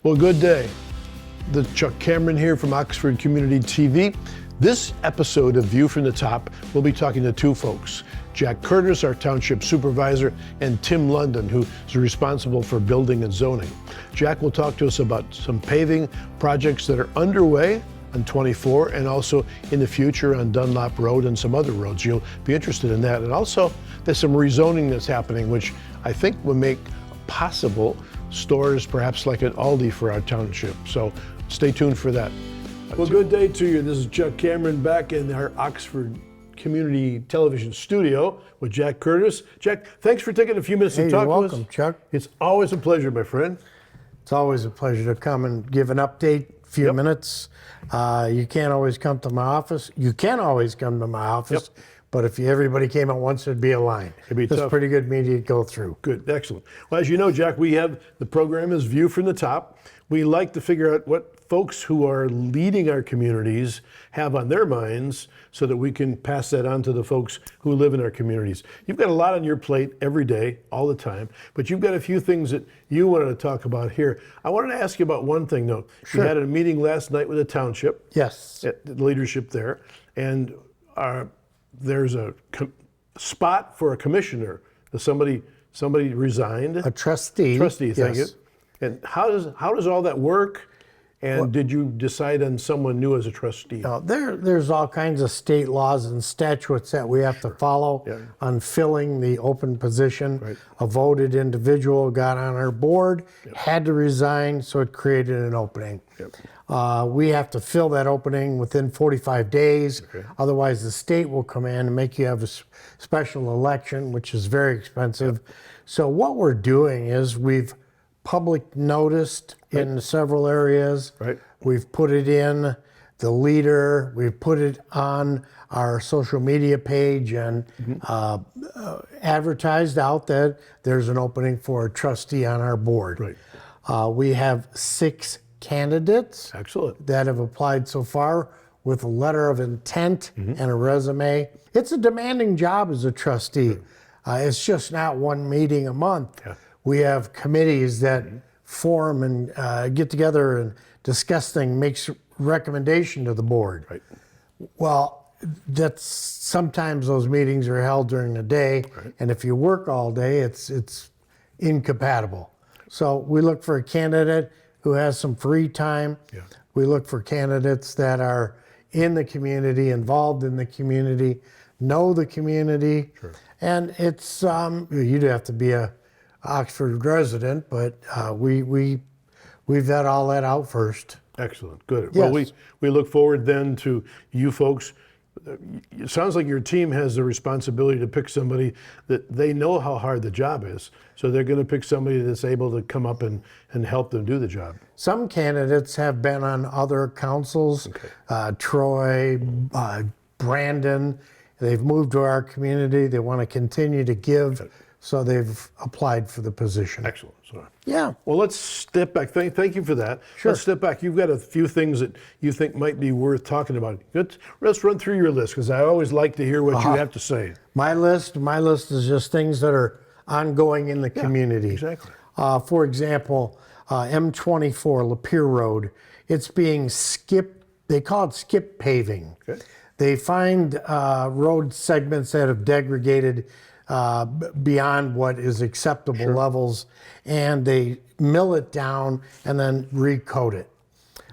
Well, good day. The Chuck Cameron here from Oxford Community TV. This episode of View from the Top, we'll be talking to two folks. Jack Curtis, our township supervisor, and Tim London, who is responsible for building and zoning. Jack will talk to us about some paving projects that are underway on 24 and also in the future on Dunlop Road and some other roads. You'll be interested in that. And also there's some rezoning that's happening, which I think will make possible stores perhaps like an Aldi for our township. So stay tuned for that. Well, good day to you. This is Chuck Cameron back in our Oxford Community Television studio with Jack Curtis. Jack, thanks for taking a few minutes to talk to us. You're welcome, Chuck. It's always a pleasure, my friend. It's always a pleasure to come and give an update, few minutes. You can't always come to my office. You can always come to my office, but if everybody came at once, it'd be a line. It'd be It's tough. pretty good media to go through. Good, excellent. Well, as you know, Jack, we have the program is View from the Top. We like to figure out what folks who are leading our communities have on their minds so that we can pass that on to the folks who live in our communities. You've got a lot on your plate every day, all the time, but you've got a few things that you wanted to talk about here. I wanted to ask you about one thing, though. Sure. You had a meeting last night with the township, Yes. the leadership there, and there's a spot for a commissioner. Somebody resigned. A trustee. Trustee, thank yes. you. And how does all that work? And did you decide on someone new as a trustee? Now, there's all kinds of state laws and statutes that we have to follow on filling the open position. Right. A voted individual got on our board, had to resign, so it created an opening. We have to fill that opening within 45 days. Otherwise, the state will come in and make you have a special election, which is very expensive. So what we're doing is we've public noticed in several areas. Right. We've put it in the leader. We've put it on our social media page and advertised out that there's an opening for a trustee on our board. Right. We have 6 candidates Excellent. that have applied so far with a letter of intent and a resume. It's a demanding job as a trustee. It's just not one meeting a month. We have committees that form and get together and discuss things, makes recommendation to the board. Right. Well, that's sometimes those meetings are held during the day, and if you work all day, it's incompatible. So we look for a candidate who has some free time. We look for candidates that are in the community, involved in the community, know the community, and it's you'd have to be a Oxford resident, but we vet all that out first. Excellent. Good. Yes. Well, we look forward then to you folks. It sounds like your team has the responsibility to pick somebody that they know how hard the job is. So they're going to pick somebody that's able to come up and help them do the job. Some candidates have been on other councils, Troy, Brandon. They've moved to our community. They want to continue to give. So they've applied for the position. Excellent. So, Yeah. well, let's step back. Thank you for that. Sure. Let's step back. You've got a few things that you think might be worth talking about. Let's run through your list, because I always like to hear what you have to say. My list is just things that are ongoing in the community. Exactly. For example, M24 Lapeer Road, it's being skipped. They call it skip paving. Okay. They find road segments that have degraded beyond what is acceptable levels, and they mill it down and then recoat it.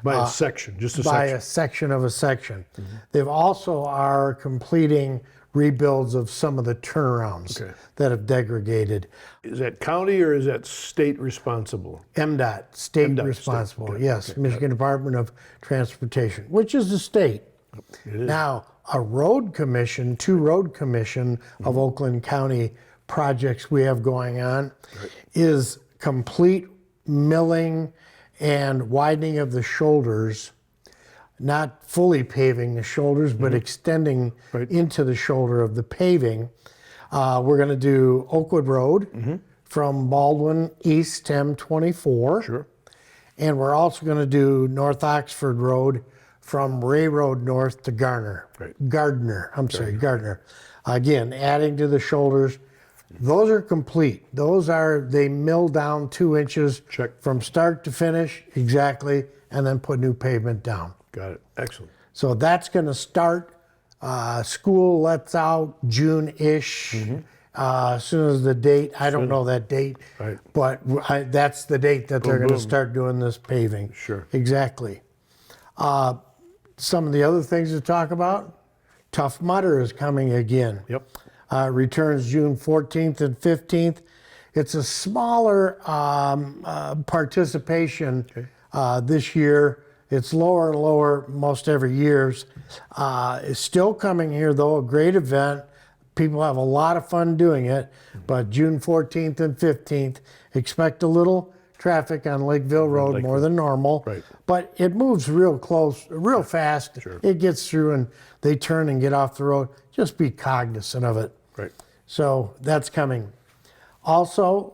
By a section, just a By section. a section of a section. They've also are completing rebuilds of some of the turnarounds that have degraded. Is that county or is that state responsible? MDOT, state MDOT, responsible, state. yes, Michigan Department of Transportation, which is the state. It is. Now, a road commission, 2 road commission of Oakland County projects we have going on is complete milling and widening of the shoulders, not fully paving the shoulders, but extending into the shoulder of the paving. We're going to do Oakwood Road from Baldwin east to M24. Sure. And we're also going to do North Oxford Road from Ray Road north to Gardner. Gardner. Again, adding to the shoulders, Those are complete. They mill down 2 inches Check. from start to finish, exactly, and then put new pavement down. Got it. Excellent. So that's going to start. School lets out June-ish. As soon as the date, I don't know that date, Right. but that's the date that they're going to boom. start doing this paving. Sure. Exactly. Some of the other things to talk about, Tough Mudder is coming again. Yep. Returns June 14th and 15th. It's a smaller participation this year. It's lower and lower most every years. It's still coming here though, a great event. People have a lot of fun doing it, but June 14th and 15th, expect a little traffic on Lakeville Road more than normal. Right. But it moves real close, real fast. Sure. It gets through and they turn and get off the road. Just be cognizant of it. Right. So that's coming. Also,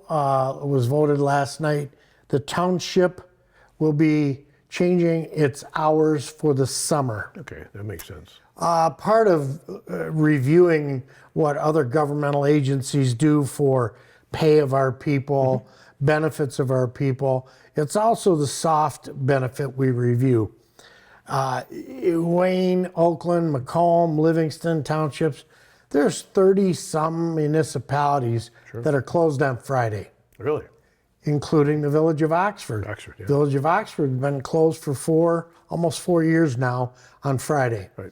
it was voted last night, the township will be changing its hours for the summer. Okay, that makes sense. Part of reviewing what other governmental agencies do for pay of our people, benefits of our people, it's also the soft benefit we review. Wayne, Oakland, Macomb, Livingston townships, there's 30-some municipalities that are closed on Friday, Really? including the village of Oxford. Oxford, yeah. Village of Oxford has been closed for almost 4 years now on Friday. Right.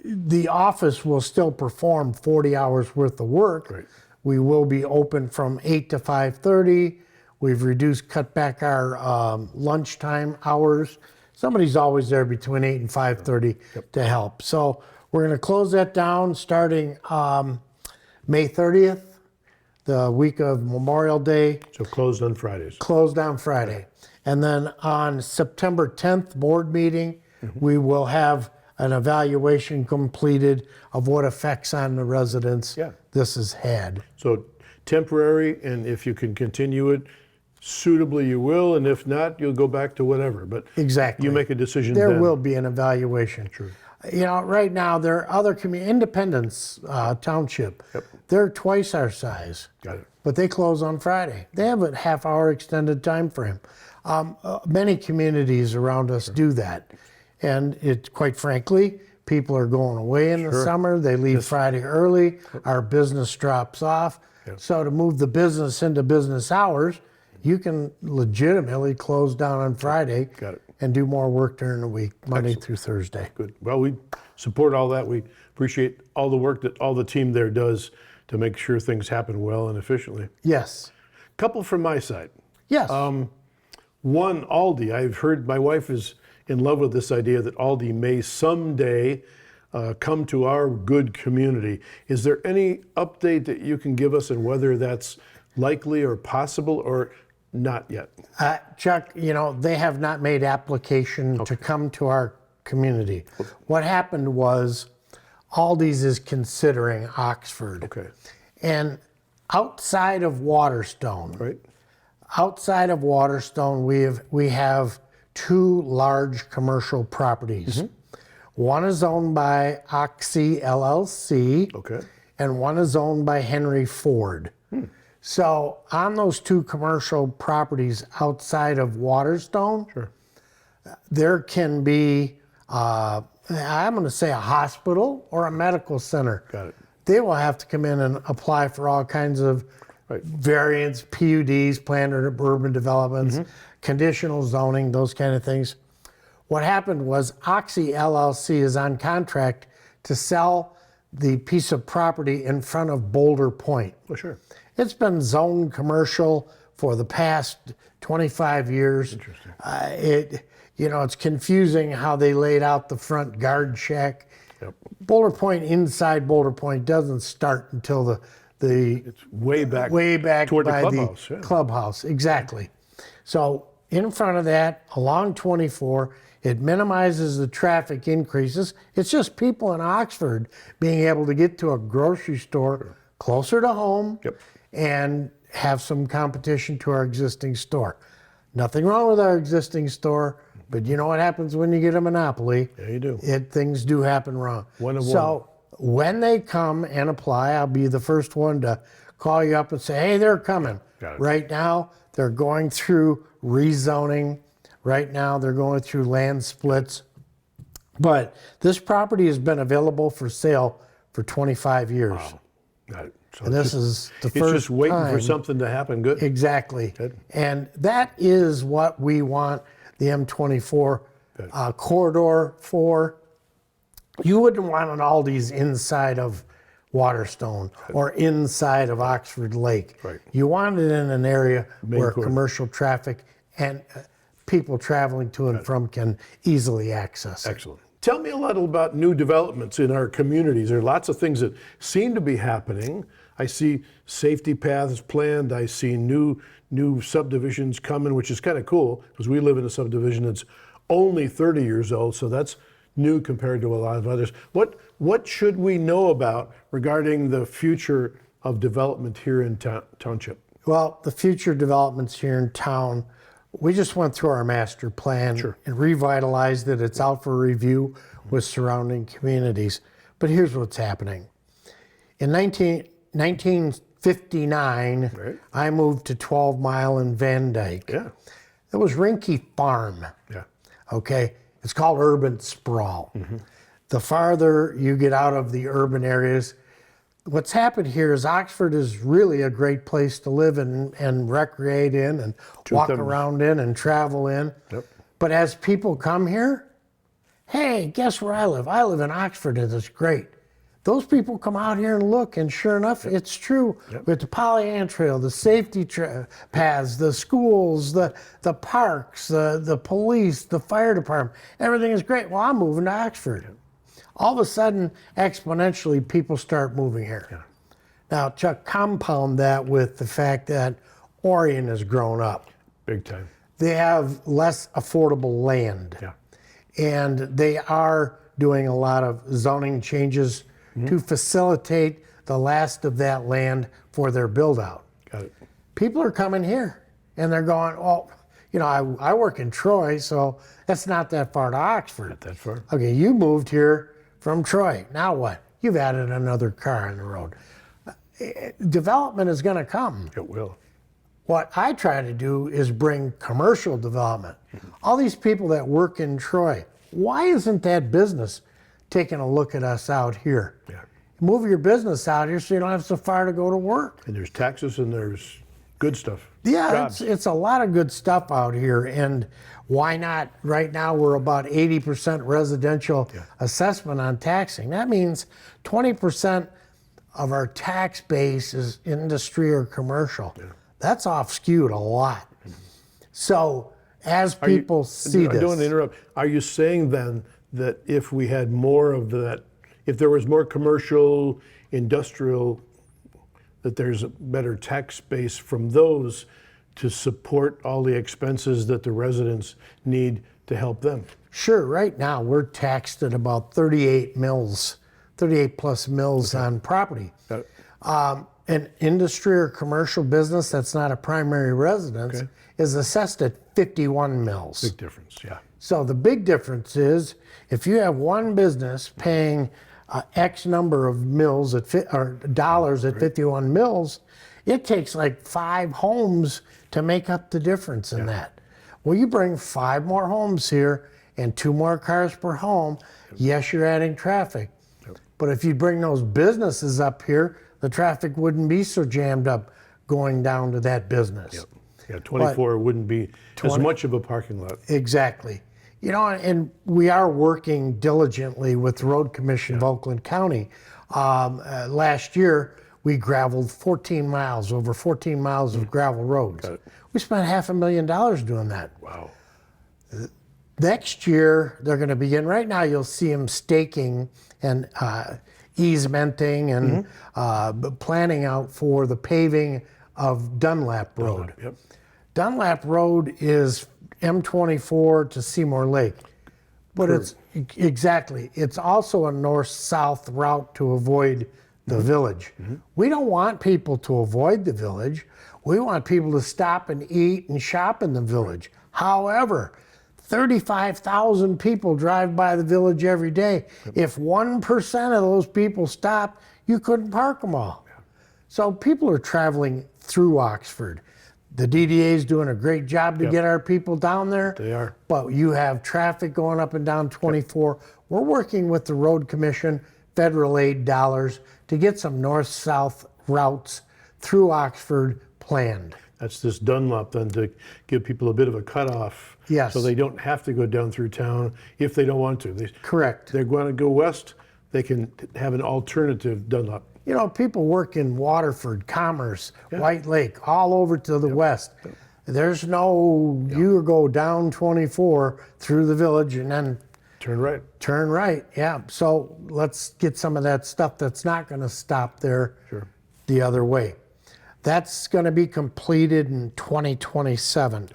The office will still perform 40 hours worth of work. Right. We will be open from 8 to 5:30. We've cut back our lunchtime hours. Somebody's always there between 8 and 5:30 to help. So we're going to close that down starting May 30th, the week of Memorial Day. So closed on Fridays. Closed on Friday. And then on September 10th board meeting, we will have an evaluation completed of what effects on the residents this has had. So temporary, and if you can continue it suitably, you will, and if not, you'll go back to whatever. But Exactly. you make a decision There then. will be an evaluation. True. You know, right now there are other Independence Township. They're twice our size, Got it. but they close on Friday. They have a half-hour extended time frame. Many communities around us do that, and quite frankly, people are going away in the summer. They leave Friday early. Our business drops off. So to move the business into business hours, you can legitimately close down on Friday Got it. and do more work during the week, Monday through Thursday. Good. Well, we support all that. We appreciate all the work that all the team there does to make sure things happen well and efficiently. Yes. Couple from my side. Yes. One, Aldi. I've heard my wife is in love with this idea that Aldi may someday come to our good community. Is there any update that you can give us on whether that's likely or possible or not yet? Chuck, you know, they have not made application to come to our community. What happened was Aldi's is considering Oxford. Okay. And outside of Waterstone, Right. we have two large commercial properties. One is owned by Oxy LLC, Okay. and one is owned by Henry Ford. So on those two commercial properties outside of Waterstone, there can be, I'm going to say a hospital or a medical center. Got it. They will have to come in and apply for all kinds of variants, PUDs, planned urban developments, conditional zoning, those kind of things. What happened was Oxy LLC is on contract to sell the piece of property in front of Boulder Point. Oh, sure. It's been zoned commercial for the past 25 years. Interesting. It's confusing how they laid out the front guard shack. Yep. Boulder Point, inside Boulder Point, doesn't start until the It's way back toward by the clubhouse. the clubhouse, exactly. So in front of that, along 24, it minimizes the traffic increases. It's just people in Oxford being able to get to a grocery store closer to home and have some competition to our existing store. Nothing wrong with our existing store, but you know what happens when you get a monopoly? Yeah, you do. Things do happen wrong. One of so when they come and apply, I'll be the first one to call you up and say, hey, they're coming. Got it. Right now, they're going through rezoning. Right now, they're going through land splits. But this property has been available for sale for 25 years. Got it. So And this is the it's first just waiting time. for something to happen. Good. Exactly. Good. And that is what we want the M24 corridor for. You wouldn't want an Aldi's inside of Waterstone or inside of Oxford Lake. Right. You want it in an area where corridor. commercial traffic and people traveling to and from can easily access it. Excellent. Tell me a little about new developments in our communities. There are lots of things that seem to be happening. I see safety paths planned. I see new subdivisions coming, which is kind of cool because we live in a subdivision that's only 30 years old, so that's new compared to a lot of others. What should we know about regarding the future of development here in Township? Well, the future developments here in town, we just went through our master plan and revitalized it. It's out for review with surrounding communities. But here's what's happening. In 1959, I moved to 12 Mile in Van Dyke. Yeah. It was Rinky Farm. Yeah. Okay. It's called urban sprawl. The farther you get out of the urban areas, what's happened here is Oxford is really a great place to live and recreate in and walk around in and travel in. Yep. But as people come here, hey, guess where I live? I live in Oxford and it's great. Those people come out here and look, and sure enough, it's true. With the Pollyann Trail, the safety paths, the schools, the parks, the police, the fire department, everything is great. Well, I'm moving to Oxford. All of a sudden, exponentially, people start moving here. Now, Chuck, compound that with the fact that Orion has grown up. Big time. They have less affordable land. And they are doing a lot of zoning changes to facilitate the last of that land for their build out. Got it. People are coming here and they're going, oh, you know, I work in Troy, so that's not that far to Oxford. Not that far. Okay, you moved here from Troy. Now what? You've added another car on the road. Development is going to come. It will. What I try to do is bring commercial development. All these people that work in Troy, why isn't that business taking a look at us out here? Move your business out here so you don't have so far to go to work. And there's taxes and there's good stuff. Yeah, it's a lot of good stuff out here. And why not? Right now, we're about 80% residential assessment on taxing. That means 20% of our tax base is industry or commercial. That's off skewed a lot. So as people see this. I don't want to interrupt. Are you saying then that if we had more of that, if there was more commercial, industrial, that there's a better tax base from those to support all the expenses that the residents need to help them? Sure, right now we're taxed at about 38 plus mills on property. An industry or commercial business that's not a primary residence is assessed at 51 mills. Big difference, So the big difference is if you have one business paying X number of mills or dollars at 51 mills, it takes like 5 homes to make up the difference in that. Well, you bring 5 more homes here and 2 more cars per home. Yes, you're adding traffic. But if you bring those businesses up here, the traffic wouldn't be so jammed up going down to that business. Yeah, 24 wouldn't be as much of a parking lot. Exactly. You know, and we are working diligently with the Road Commission of Oakland County. Last year, we graveled 14 miles, over 14 miles of gravel roads. We spent $500,000 doing that. Wow. Next year, they're going to begin. Right now, you'll see them staking and easementing and planning out for the paving of Dunlap Road. Dunlap Road is M24 to Seymour Lake, but it's it's also a north-south route to avoid the village. We don't want people to avoid the village. We want people to stop and eat and shop in the village. However, 35,000 people drive by the village every day. If 1% of those people stopped, you couldn't park them all. So people are traveling through Oxford. The DDA is doing a great job to get our people down there. They are. But you have traffic going up and down 24. We're working with the Road Commission, federal aid dollars, to get some north-south routes through Oxford planned. That's this Dunlop then, to give people a bit of a cutoff. Yes. So they don't have to go down through town if they don't want to. Correct. They're going to go west, they can have an alternative Dunlop. You know, people work in Waterford, Commerce, White Lake, all over to the west. There's no, you go down 24 through the village and then Turn right. turn right. Yeah. So let's get some of that stuff that's not going to stop there the other way. That's going to be completed in 2027.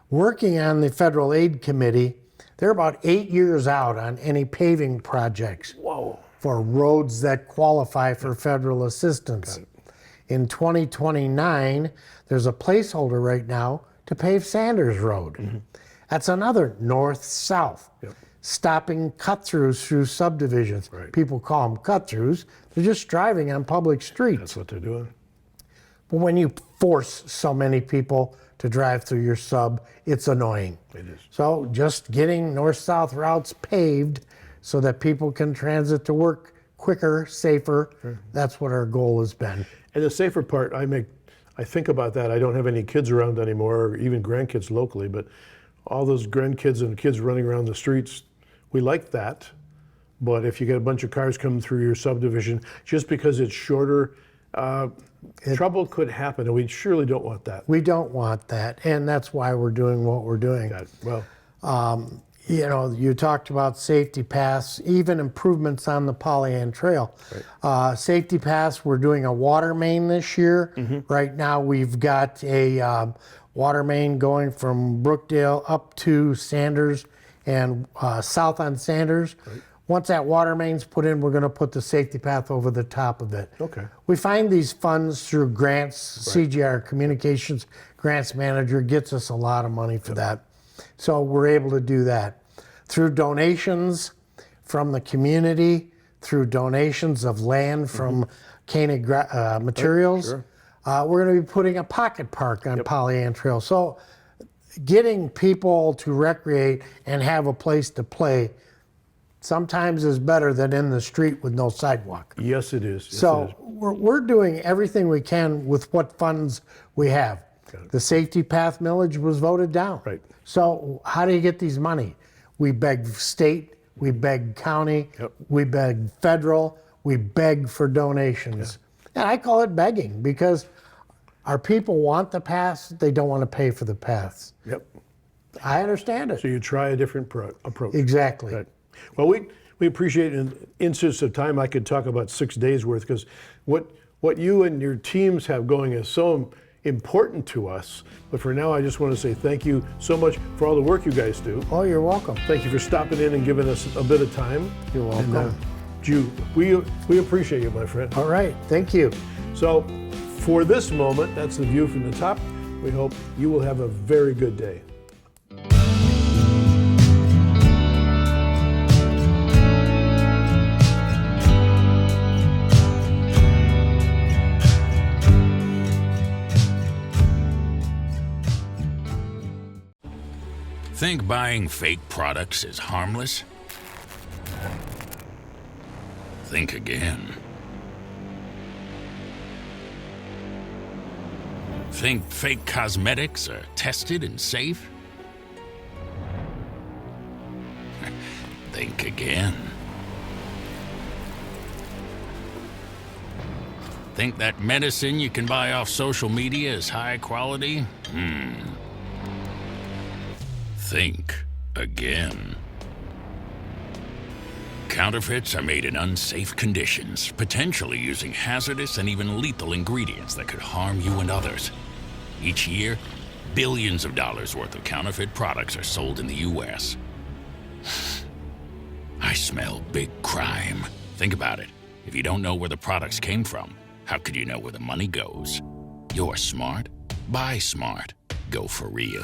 Working on the Federal Aid Committee, they're about 8 years out on any paving projects. Whoa. For roads that qualify for federal assistance. In 2029, there's a placeholder right now to pave Sanders Road. That's another north-south, stopping cut-throughs through subdivisions. People call them cut-throughs. They're just driving on public streets. That's what they're doing. But when you force so many people to drive through your sub, it's annoying. It is. So just getting north-south routes paved so that people can transit to work quicker, safer. That's what our goal has been. And the safer part, I think about that. I don't have any kids around anymore, or even grandkids locally, but all those grandkids and kids running around the streets, we like that. But if you get a bunch of cars coming through your subdivision, just because it's shorter, trouble could happen, and we surely don't want that. We don't want that, and that's why we're doing what we're doing. Well, You know, you talked about safety paths, even improvements on the Pollyant Trail. Safety paths, we're doing a water main this year. Right now we've got a water main going from Brookdale up to Sanders and south on Sanders. Once that water main's put in, we're going to put the safety path over the top of it. We find these funds through grants. CGR, Communications Grants Manager, gets us a lot of money for that. So we're able to do that. Through donations from the community, through donations of land from Koenig Materials, we're going to be putting a pocket park on Pollyant Trail. So getting people to recreate and have a place to play sometimes is better than in the street with no sidewalk. yes, it is. Yes, So it is. we're doing everything we can with what funds we have. The safety path millage was voted down. So how do you get these money? We beg state, we beg county, we beg federal, we beg for donations. And I call it begging because our people want the paths, they don't want to pay for the paths. I understand it. So you try a different approach. Exactly. Well, we appreciate an instance of time. I could talk about 6 days worth, because what you and your teams have going is so important to us. But for now, I just want to say thank you so much for all the work you guys do. Oh, you're welcome. Thank you for stopping in and giving us a bit of time. You're welcome. And, we appreciate you, my friend. All right, thank you. So for this moment, that's the view from the top. We hope you will have a very good day. Think buying fake products is harmless? Think again. Think fake cosmetics are tested and safe? Think again. Think that medicine you can buy off social media is high quality? Think again. Counterfeits are made in unsafe conditions, potentially using hazardous and even lethal ingredients that could harm you and others. Each year, billions of dollars worth of counterfeit products are sold in the U.S. I smell big crime. Think about it. If you don't know where the products came from, how could you know where the money goes? You're smart. Buy smart. Go for real.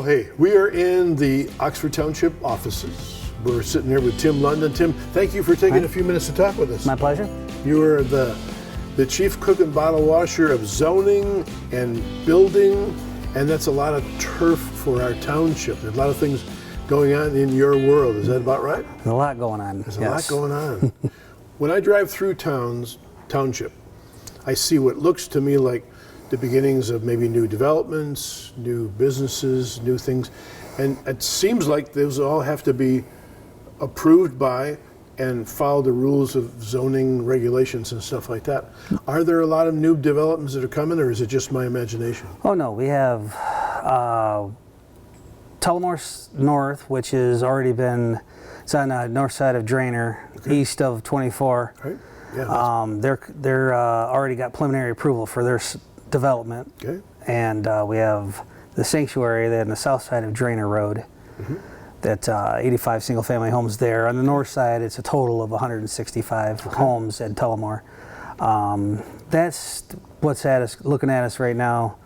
hey, we are in the Oxford Township offices. We're sitting here with Tim London. Tim, thank you for taking a few minutes to talk with us. My pleasure. You are the chief cook and bottle washer of zoning and building, and that's a lot of turf for our township. There's a lot of things going on in your world. Is that about right? There's a lot going on. There's a lot going on. When I drive through township, I see what looks to me like the beginnings of maybe new developments, new businesses, new things. And it seems like those all have to be approved by and follow the rules of zoning regulations and stuff like that. Are there a lot of new developments that are coming, or is it just my imagination? Oh no, we have Tullamore North, which has already been, it's on the north side of Drainer, east of 24. Right? Yeah. They're already got preliminary approval for their development. Okay. And we have the sanctuary there on the south side of Drainer Road. That 85 single-family homes there. On the north side, it's a total of 165 homes at Tullamore. That's what's looking at us right now.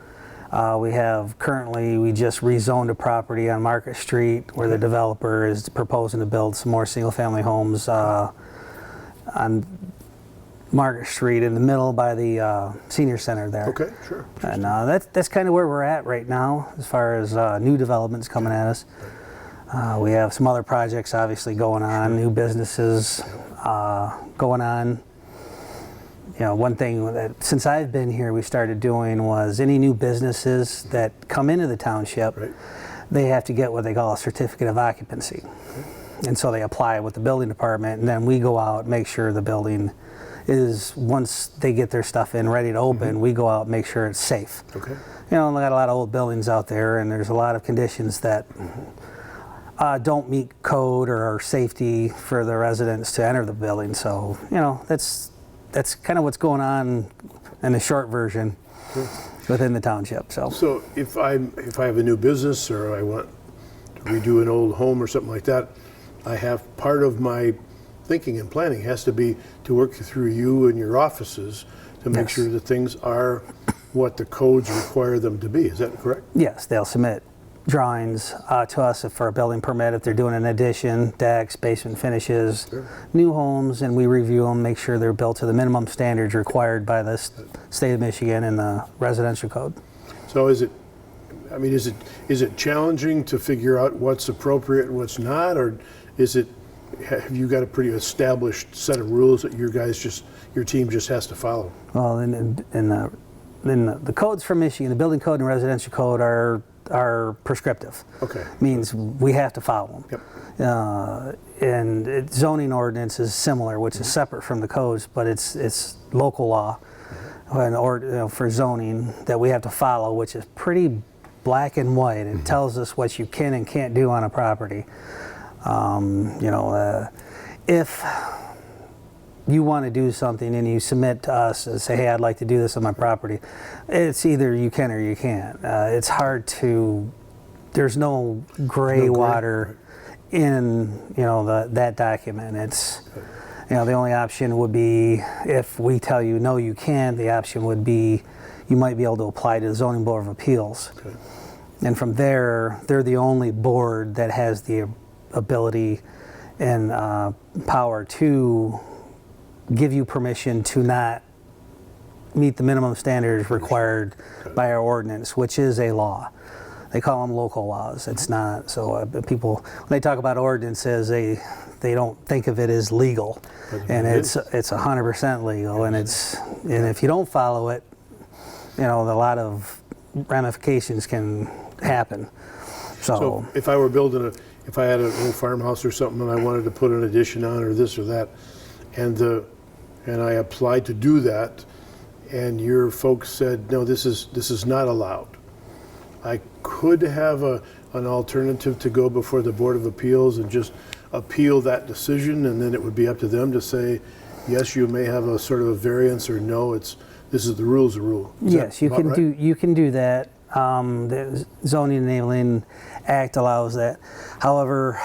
We just rezoned a property on Market Street where the developer is proposing to build some more single-family homes on Market Street in the middle by the senior center there. Okay, sure. And that's kind of where we're at right now as far as new developments coming at us. We have some other projects obviously going on, new businesses going on. You know, one thing that since I've been here we started doing was any new businesses that come into the township, they have to get what they call a certificate of occupancy. And so they apply with the building department, and then we go out and make sure the building is, once they get their stuff in ready to open, we go out and make sure it's safe. Okay. You know, we got a lot of old buildings out there, and there's a lot of conditions that don't meet code or safety for the residents to enter the building. So, you know, that's kind of what's going on in the short version within the township. So if I have a new business or I want to redo an old home or something like that, I have part of my thinking and planning has to be to work through you and your offices to make sure that things are what the codes require them to be. Is that correct? Yes, they'll submit drawings to us for a building permit if they're doing an addition, decks, basement finishes, new homes, and we review them, make sure they're built to the minimum standards required by the state of Michigan and the residential code. So is it challenging to figure out what's appropriate and what's not, or have you got a pretty established set of rules that your team just has to follow? Well, the codes from Michigan, the building code and residential code are prescriptive. Okay. Means we have to follow them. Yep. And zoning ordinance is similar, which is separate from the codes, but it's local law for zoning that we have to follow, which is pretty black and white. It tells us what you can and can't do on a property. If you want to do something and you submit to us and say, hey, I'd like to do this on my property, it's either you can or you can't. It's hard to, there's no gray water in, that document. It's, the only option would be if we tell you, no, you can't, the option would be you might be able to apply to the Zoning Board of Appeals. Okay. And from there, they're the only board that has the ability and power to give you permission to not meet the minimum standards required by our ordinance, which is a law. They call them local laws. It's not. So people, when they talk about ordinances, they don't think of it as legal, and it's 100% legal. And if you don't follow it, a lot of ramifications can happen. So if I were building if I had an old farmhouse or something and I wanted to put an addition on or this or that, and I applied to do that, and your folks said, no, this is not allowed, I could have an alternative to go before the Board of Appeals and just appeal that decision, and then it would be up to them to say, yes, you may have a sort of a variance, or no, this is the rules of rule. Yes, you can do that. The Zoning Enabling Act allows that. However,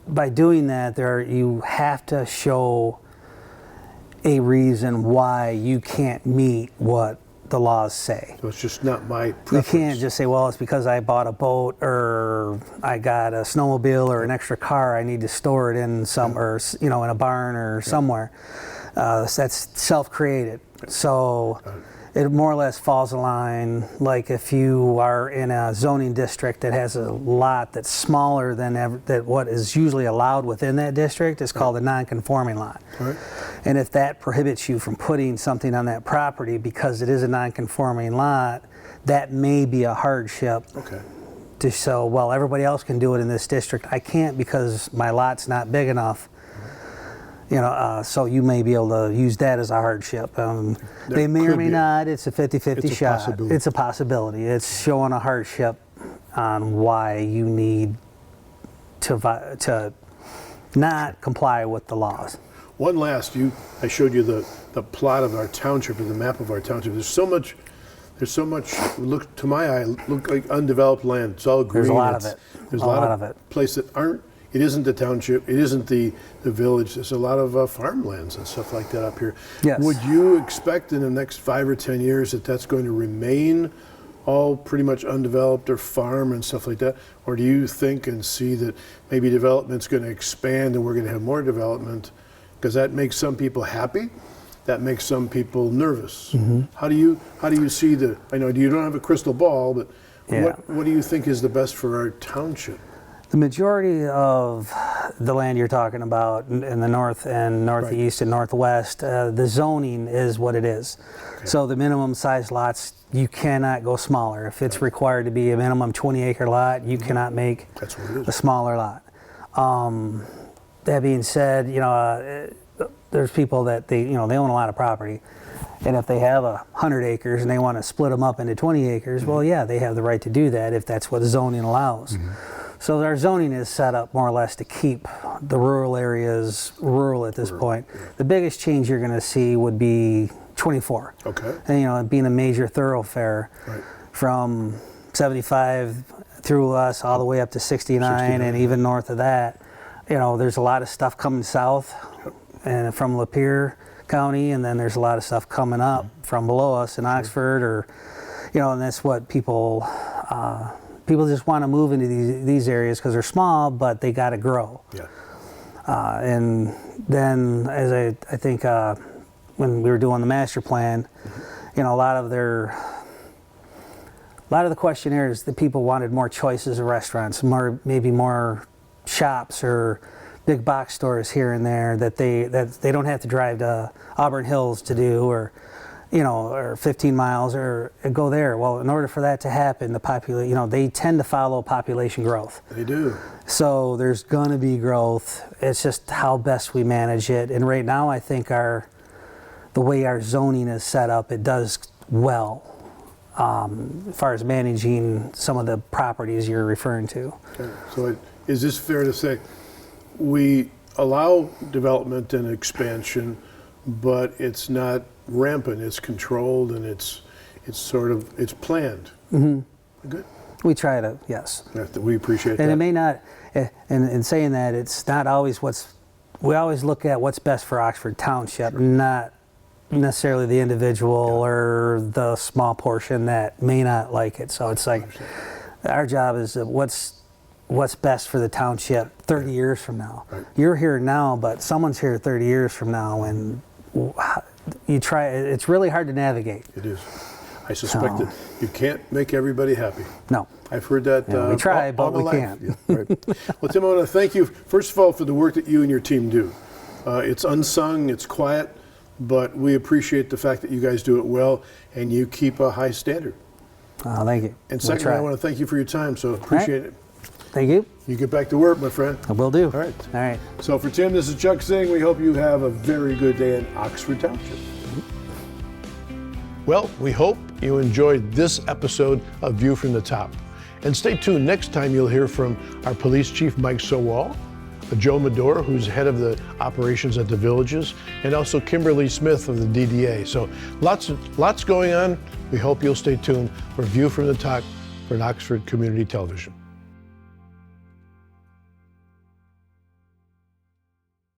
by doing that, you have to show a reason why you can't meet what the laws say. So it's just not my We preference. can't just say, well, it's because I bought a boat or I got a snowmobile or an extra car, I need to store it in or in a barn or somewhere. That's self-created. So it more or less falls in line like if you are in a zoning district that has a lot that's smaller than what is usually allowed within that district. It's called a non-conforming lot. Right. And if that prohibits you from putting something on that property because it is a non-conforming lot, that may be a hardship. Okay. So, well, everybody else can do it in this district. I can't because my lot's not big enough. So you may be able to use that as a hardship. They may or could may be. not. It's a 50-50 It's a shot. possibility. It's a possibility. It's showing a hardship on why you need to not comply with the laws. One last, I showed you the plot of our township or the map of our township. There's so much, look to my eye, look like undeveloped land. It's all green. There's a lot of it. There's a lot of places that aren't, it isn't the township, it isn't the village. There's a lot of farmlands and stuff like that up here. Yes. Would you expect in the next 5 or 10 years that that's going to remain all pretty much undeveloped or farm and stuff like that? Or do you think and see that maybe development's going to expand and we're going to have more development? Because that makes some people happy, that makes some people nervous. Mm-hmm. How do you see I know you don't have a crystal ball, but Yeah. what do you think is the best for our township? The majority of the land you're talking about in the north and northeast and northwest, the zoning is what it is. Okay. So the minimum size lots, you cannot go smaller. If it's required to be a minimum 20-acre lot, you cannot make That's what it is. a smaller lot. That being said, there's people that they own a lot of property. And if they have 100 acres and they want to split them up into 20 acres, well, yeah, they have the right to do that if that's what zoning allows. So our zoning is set up more or less to keep the rural areas rural at this point. The biggest change you're going to see would be 24. Okay. And, being a major thoroughfare Right. from 75 through us all the way up to 69 and even north of that. There's a lot of stuff coming south and from Lapeer County, and then there's a lot of stuff coming up from below us in Oxford, and that's what people just want to move into these areas because they're small, but they got to grow. Yeah. And then, as I think when we were doing the master plan, a lot of the questionnaires, the people wanted more choices of restaurants, maybe more shops or big box stores here and there that they don't have to drive to Auburn Hills to do, or 15 miles or go there. Well, in order for that to happen, they tend to follow population growth. They do. So there's going to be growth. It's just how best we manage it. And right now, I think the way our zoning is set up, it does well as far as managing some of the properties you're referring to. Okay. So is this fair to say we allow development and expansion, but it's not rampant, it's controlled, and it's planned? Mm-hmm. Good. We try to, yes. We appreciate that. And it may not, and in saying that, it's not always we always look at what's best for Oxford Township, not necessarily the individual or the small portion that may not like it. So it's like, our job is what's best for the township 30 years from now. Right. You're here now, but someone's here 30 years from now, and it's really hard to navigate. It is. I suspect that you can't make everybody happy. No. I've heard that. We try, all but my we life. can't. Yeah, right. Well, Tim, I want to thank you, first of all, for the work that you and your team do. It's unsung, it's quiet, but we appreciate the fact that you guys do it well and you keep a high standard. Thank you. And We'll secondly, try. I want to thank you for your time, so appreciate it. Thank you. You get back to work, my friend. I will do. All right. All right. So for Tim, this is Chuck saying we hope you have a very good day in Oxford Township. Well, we hope you enjoyed this episode of View from the Top. And stay tuned. Next time you'll hear from our police chief, Mike Sowell, Joe Medora, who's head of the operations at the Villages, and also Kimberly Smith of the DDA. So lots going on. We hope you'll stay tuned for View from the Top for Oxford Community Television.